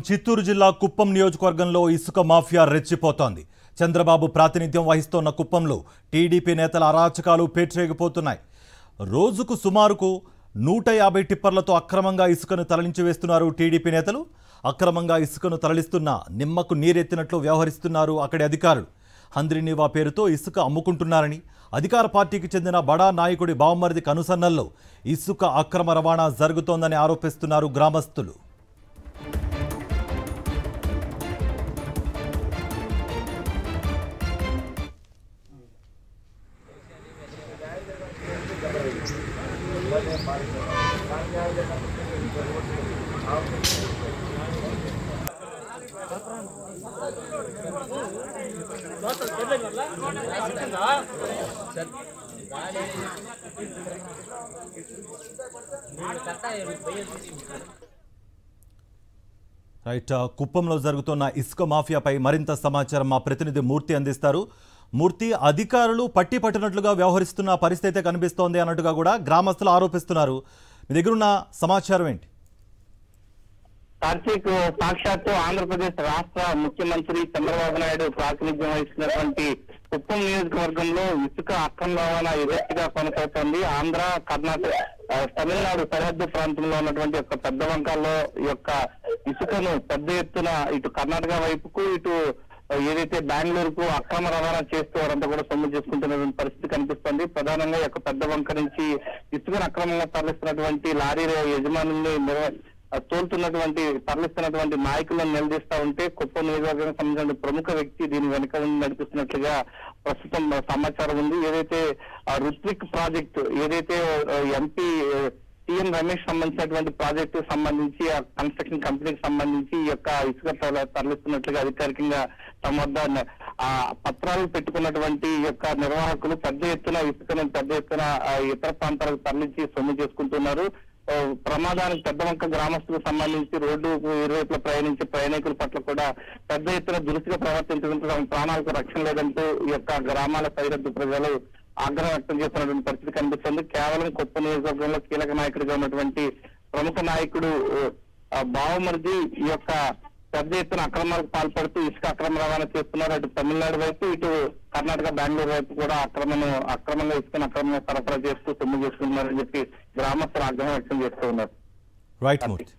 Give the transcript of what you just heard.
చిత్తూరు జిల్లా కుప్పం నియోజకవర్గంలో ఇసుక మాఫియా రెచ్చిపోతోంది. చంద్రబాబు ప్రాతినిధ్యం వహిస్తోన్న కుప్పంలో టీడీపీ నేతల అరాచకాలు పేట్రేగిపోతున్నాయి. రోజుకు సుమారుకు 150 టిప్పర్లతో అక్రమంగా ఇసుకను తరలించి వేస్తున్నారు టీడీపీ నేతలు. అక్రమంగా ఇసుకను తరలిస్తున్న నిమ్మకు నీరెత్తినట్లు వ్యవహరిస్తున్నారు అక్కడి అధికారులు. హంద్రీనీవా పేరుతో ఇసుక అమ్ముకుంటున్నారని, అధికార పార్టీకి చెందిన బడా నాయకుడి బావమరిది కనుసన్నల్లో ఇసుక అక్రమ రవాణా జరుగుతోందని ఆరోపిస్తున్నారు గ్రామస్తులు. రైట్, కుప్పంలో జరుగుతున్న ఇసుక మాఫియాపై మరింత సమాచారం మా ప్రతినిధి మూర్తి అందిస్తారు. మూర్తి, అధికారులు పట్టినట్లుగా వ్యవహరిస్తున్న పరిస్థితి అయితే కనిపిస్తోంది అన్నట్టుగా కూడా గ్రామస్తులు ఆరోపిస్తున్నారు. మీ దగ్గర ఉన్న సమాచారం ఏంటి? కార్తీక్, సాక్షాత్తు ఆంధ్రప్రదేశ్ రాష్ట్ర ముఖ్యమంత్రి చంద్రబాబు నాయుడు ప్రాతినిధ్యం వహిస్తున్నటువంటి కుప్పం నియోజకవర్గంలో ఇసుక అక్రమ రవాణా యథేచ్ఛగా కొనసాగుతోంది. ఆంధ్ర, కర్ణాటక, తమిళనాడు సరిహద్దు ప్రాంతంలో ఉన్నటువంటి యొక్క పెద్ద వంకాల్లో ఈ యొక్క ఇసుకను పెద్ద ఎత్తున ఇటు కర్ణాటక వైపుకు, ఇటు ఏదైతే బెంగళూరుకు అక్రమ రవాణా చేస్తూ వారంతా కూడా సొమ్ము చేసుకుంటున్నటువంటి పరిస్థితి కనిపిస్తుంది. ప్రధానంగా యొక్క పెద్ద వంక నుంచి ఇసుకను అక్రమంగా తరలిస్తున్నటువంటి లారీ యజమానుల్ని తరలిస్తున్నటువంటి నాయకులను నిలదీస్తా ఉంటే కుప్పం నియోజకవర్గానికి సంబంధించిన ప్రముఖ వ్యక్తి దీని వెనుక నడిపిస్తున్నట్లుగా ప్రస్తుతం సమాచారం ఉంది. ఏదైతే రుత్విక్ ప్రాజెక్టు, ఏదైతే ఎంపీ సీఎం రమేష్ సంబంధించినటువంటి ప్రాజెక్టు సంబంధించి ఆ కన్స్ట్రక్షన్ కంపెనీకి సంబంధించి ఈ యొక్క ఇసుక తరలిస్తున్నట్లుగా అధికారికంగా తమ వద్ద ఆ పత్రాలు పెట్టుకున్నటువంటి ఈ యొక్క నిర్వాహకులు పెద్ద ఎత్తున ఇసుకను ఇతర ప్రాంతాలకు తరలించి సొమ్ము చేసుకుంటున్నారు. ప్రమాదానికి పెద్దవంక గ్రామస్తులకు సంబంధించి రోడ్డు ఇరువైపులా ప్రయాణించే ప్రయాణికుల పట్ల కూడా పెద్ద ఎత్తున దురుసుగా ప్రవర్తించడంతో ప్రాణాలకు రక్షణ లేదంటూ ఈ యొక్క గ్రామాల సరిహద్దు ప్రజలు ఆగ్రహం వ్యక్తం చేస్తున్నటువంటి పరిస్థితి కనిపిస్తుంది. కేవలం కొత్త నియోజకవర్గంలో కీలక నాయకుడిగా ఉన్నటువంటి ప్రముఖ నాయకుడు బావమరిది ఈ యొక్క పెద్ద ఎత్తున అక్రమాలకు పాల్పడుతూ ఇసుక అక్రమ రవాణా చేస్తున్నారు. అటు తమిళనాడు వైపు, ఇటు కర్ణాటక, బెంగళూరు వైపు కూడా అక్రమంగా ఇసుకను అక్రమంగా సరఫరా చేస్తూ సొమ్ము చేసుకుంటున్నారని చెప్పి గ్రామస్తులు ఆగ్రహం వ్యక్తం చేస్తూ ఉన్నారు. రైట్ మూర్తి.